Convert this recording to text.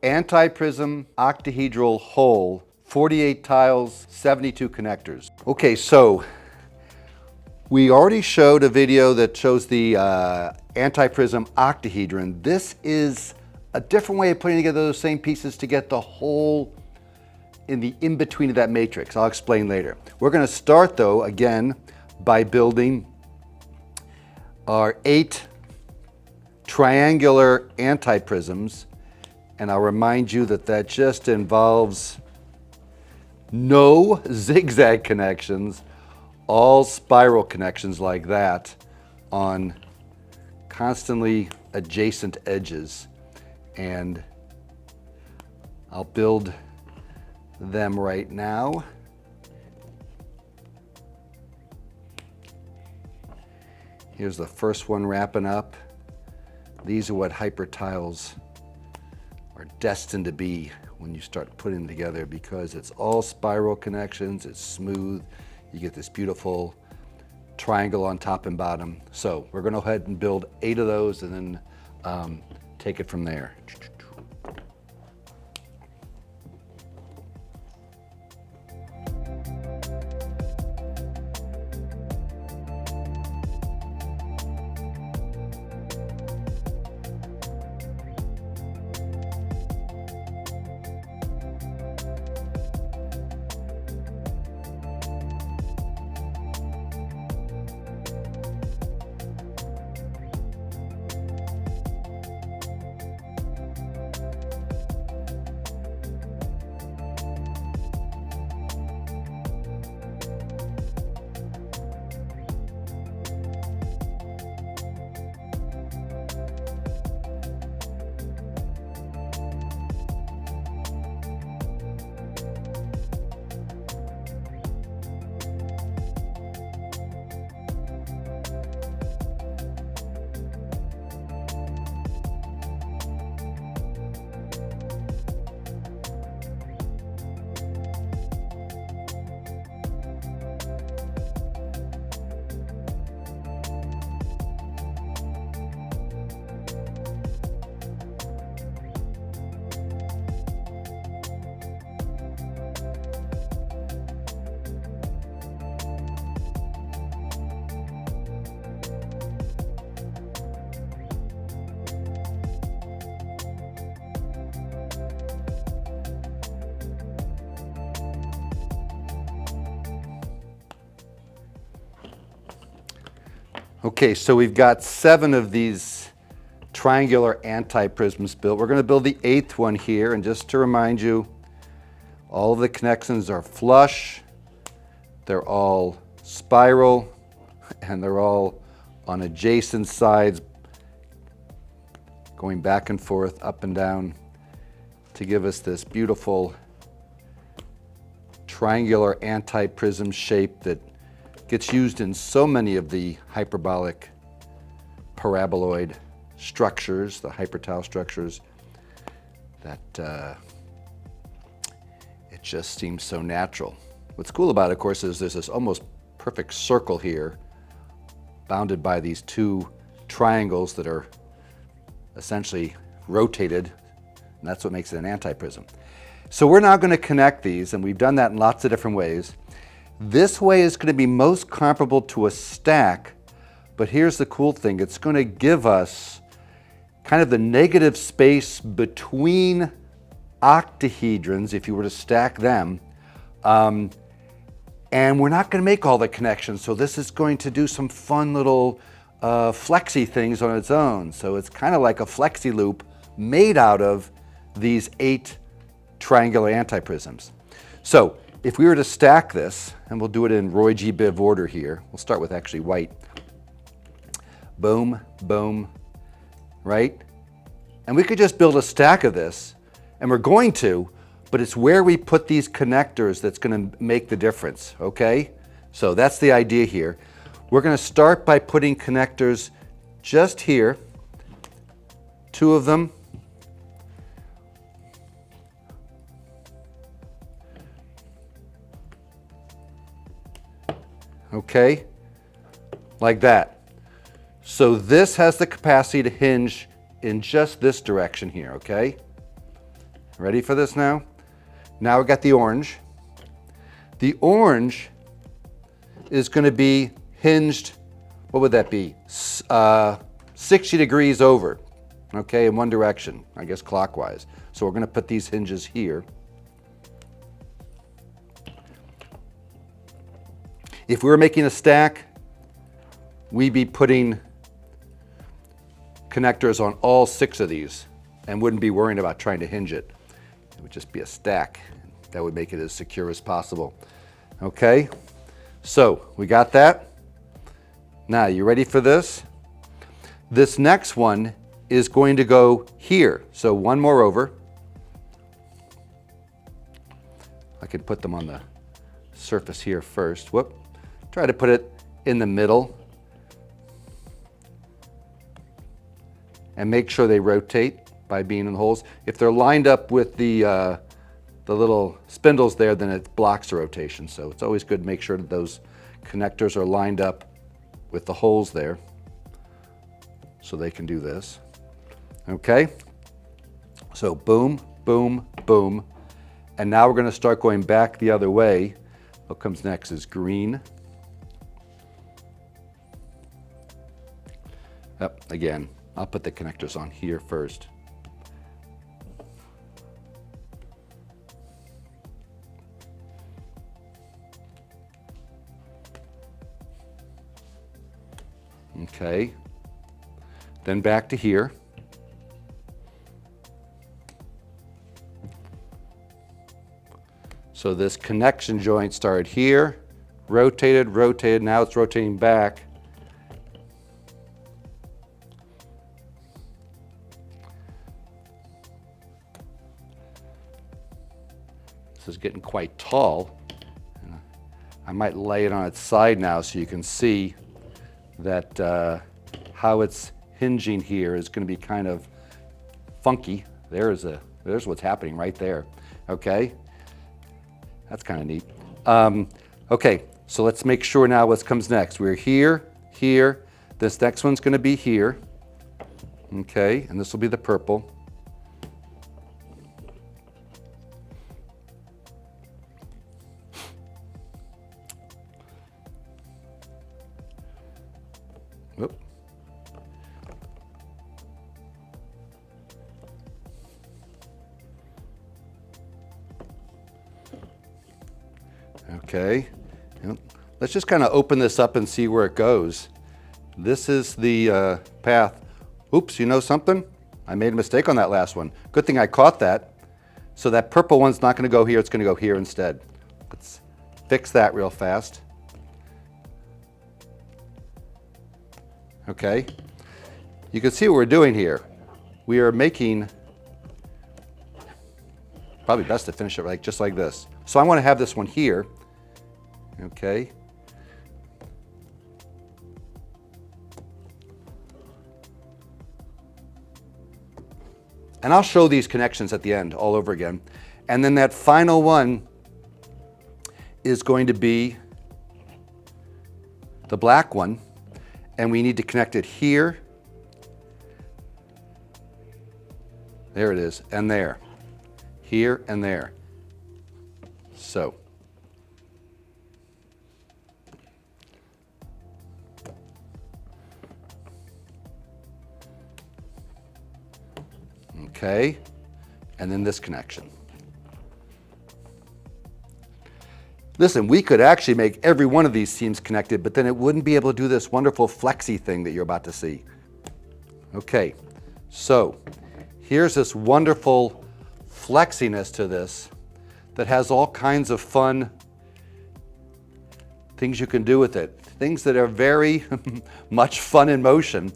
Antiprism Octahedron Hole, 48 tiles, 72 connectors. Okay, so we already showed a video that shows the Antiprism Octahedron. This is a different way of putting together those same pieces to get the hole in the in-between of that matrix. I'll explain later. We're going to start, though, again, by building our 8 triangular antiprisms. And I'll remind you that that just involves no zigzag connections, all spiral connections like that on constantly adjacent edges. And I'll build them right now. Here's the first one wrapping up. These are what HyperTiles are destined to be when you start putting them together, because it's all spiral connections, it's smooth, you get this beautiful triangle on top and bottom. So we're going to go ahead and build 8 of those and then take it from there. Okay, so we've got 7 of these triangular antiprisms built. We're going to build the 8th one here, and just to remind you, all of the connections are flush, they're all spiral, and they're all on adjacent sides, going back and forth, up and down, to give us this beautiful triangular antiprism shape that gets used in so many of the hyperbolic paraboloid structures, the HyperTile structures, that it just seems so natural. What's cool about it, of course, is there's this almost perfect circle here, bounded by these 2 triangles that are essentially rotated, and that's what makes it an antiprism. So we're now going to connect these, and we've done that in lots of different ways. This way is going to be most comparable to a stack, but here's the cool thing. It's going to give us kind of the negative space between octahedrons, if you were to stack them, and we're not going to make all the connections, so this is going to do some fun little flexy things on its own. So it's kind of like a flexi loop made out of these 8 triangular antiprisms. So if we were to stack this, and we'll do it in Roy G. Biv order here, we'll start with actually white. Boom, boom, right? And we could just build a stack of this, and we're going to, but it's where we put these connectors that's going to make the difference, okay? So that's the idea here. We're going to start by putting connectors just here, 2 of them. Okay, like that. So this has the capacity to hinge in just this direction here, okay? Ready for this now? Now we got the orange. The orange is going to be hinged, what would that be? 60 degrees over, okay, in one direction, I guess clockwise. So we're going to put these hinges here. If we were making a stack, we'd be putting connectors on all 6 of these and wouldn't be worrying about trying to hinge it. It would just be a stack. That would make it as secure as possible. Okay, so we got that. Now, you ready for this? This next one is going to go here. So one more over. I could put them on the surface here first. Whoop. Try to put it in the middle. And make sure they rotate by being in the holes. If they're lined up with the little spindles there, then it blocks the rotation. So it's always good to make sure that those connectors are lined up with the holes there so they can do this. Okay, so boom, boom, boom. And now we're going to start going back the other way. What comes next is green. Yep, again, I'll put the connectors on here first. Okay, then back to here. So this connection joint started here, rotated, rotated, now it's rotating back. This is getting quite tall. I might lay it on its side now so you can see that how it's hinging here is going to be kind of funky. There's what's happening right there. Okay, that's kind of neat. Okay, so let's make sure now what comes next. We're here, here. This next one's going to be here. Okay, and this will be the purple. Whoop. Okay, let's just kind of open this up and see where it goes. This is the path. Oops, you know something? I made a mistake on that last one. Good thing I caught that. So that purple one's not going to go here, it's going to go here instead. Let's fix that real fast. Okay, you can see what we're doing here. We are making, probably best to finish it just like this. So I want to have this one here, okay. And I'll show these connections at the end all over again. And then that final one is going to be the black one. And we need to connect it here. There it is, and there. Here and there. So. Okay, and then this connection. Listen, we could actually make every one of these seams connected, but then it wouldn't be able to do this wonderful flexy thing that you're about to see. Okay, so here's this wonderful flexiness to this that has all kinds of fun things you can do with it. Things that are very much fun in motion.